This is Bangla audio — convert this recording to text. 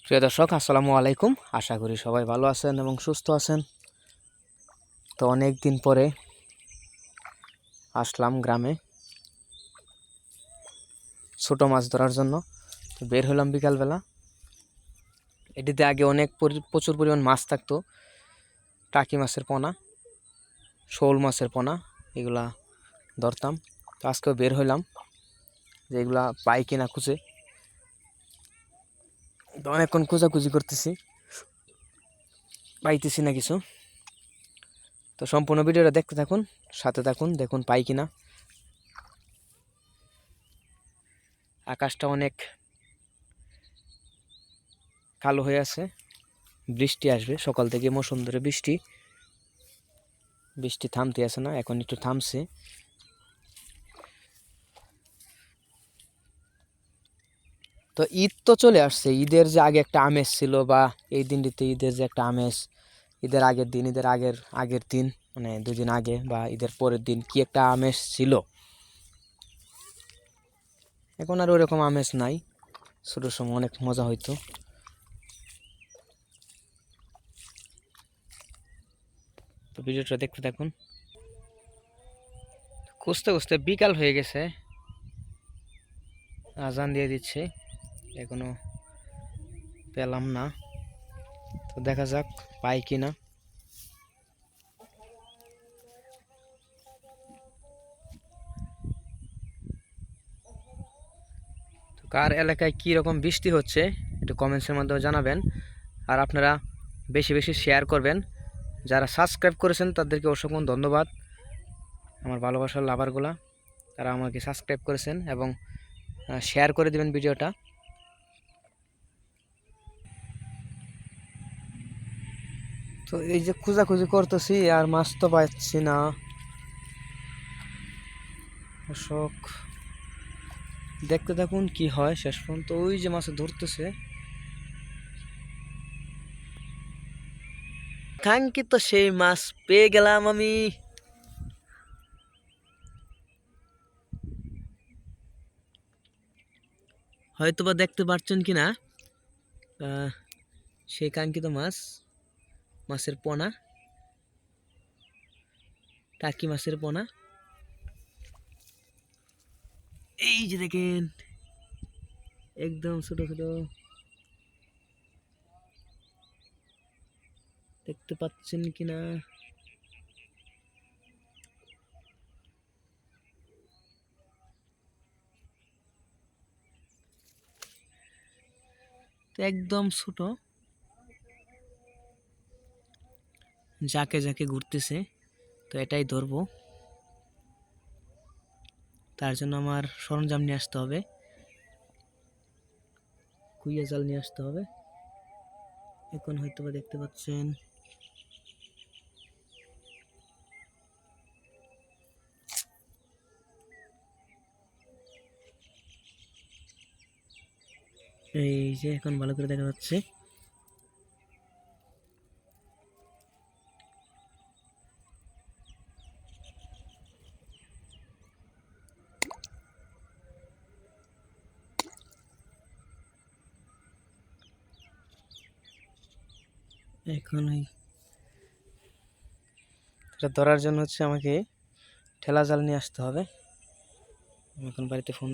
প্রিয় দর্শক, আসসালামু আলাইকুম। আশা করি সবাই ভালো আছেন এবং সুস্থ আছেন। তো অনেক দিন পরে আসলাম গ্রামে ছোট মাছ ধরার জন্য। তো বের হলাম বিকালবেলা। এটিতে আগে অনেক প্রচুর পরিমাণ মাছ থাকতো, টাকি মাছের পোনা, শোল মাছের পোনা, এগুলা ধরতাম। তো আজকেও বের হইলাম যে এগুলা পাই কিনা খুঁজে। তো অনেকক্ষণ খোঁজাখুঁজি করতেছি, পাইতেছি না কিছু। তো সম্পূর্ণ ভিডিওটা দেখতে থাকুন, সাথে থাকুন, দেখুন পাই কিনা। আকাশটা অনেক কালো হয়ে আছে, বৃষ্টি আসবে। সকাল থেকে মৌসুম ধরে বৃষ্টি থামতে আছে না, এখন একটু থামছে। তো ঈদ তো চলে আসছে, ঈদের যে আগে একটা আমেজ ছিল, বা এই দিনটিতে ঈদের যে একটা আমেজ, ঈদের আগের দিন, ঈদের আগের আগের দিন, মানে 2 দিন আগে বা ঈদের পরের দিন কি একটা আমেজ ছিল, এখন আর ওইরকম আমেজ নাই। ছোটোর সময় অনেক মজা হইতো। তো ভিডিওটা দেখতে থাকুন। খুঁজতে খুঁজতে বিকাল হয়ে গেছে, আজান দিয়ে দিচ্ছে, এখনো পেলাম না। তো দেখা যাক পাই কিনা। তো কার এলাকায় কী রকম বৃষ্টি হচ্ছে একটু কমেন্টসের মাধ্যমে জানাবেন। আর আপনারা বেশি বেশি শেয়ার করবেন। যারা সাবস্ক্রাইব করেছেন তাদেরকে অসংখ্য ধন্যবাদ। আমার ভালোবাসার লাভারগুলা, তারা আমাকে সাবস্ক্রাইব করেছেন এবং শেয়ার করে দিবেন ভিডিওটা। তো এই যে খোঁজাখুঁজি করতেছি আর মাছ তো পাচ্ছি না। দর্শক দেখতে থাকুন কি হয় শেষ পর্যন্ত। ওই যে মাছ ধরতেছে, কাঙ্ক্ষিত সেই মাছ পেয়ে গেলাম আমি। হয়তোবা দেখতে পাচ্ছেন কিনা, সেই কাঙ্ক্ষিত মাছ, মাছের পোনা, টাকি মাছের পোনা। এই যে দেখেন, একদম ছোট ছোট, দেখতে পাচ্ছেন কিনা। একদম ছোট, যাকে যাকে ঘুরতেছে। তো এটাই ধরবো, তার জন্য আমার সরঞ্জাম নিয়ে আসতে হবে, কুইয়া জাল নিয়ে আসতে হবে। এখন হয়তো বা দেখতে পাচ্ছেন, এই যে এখন ভালো করে দেখা যাচ্ছে। এখন এটা ধরার জন্য আমাকে ঠেলা জাল নিয়ে আসতে হবে। এখন বাড়িতে ফোন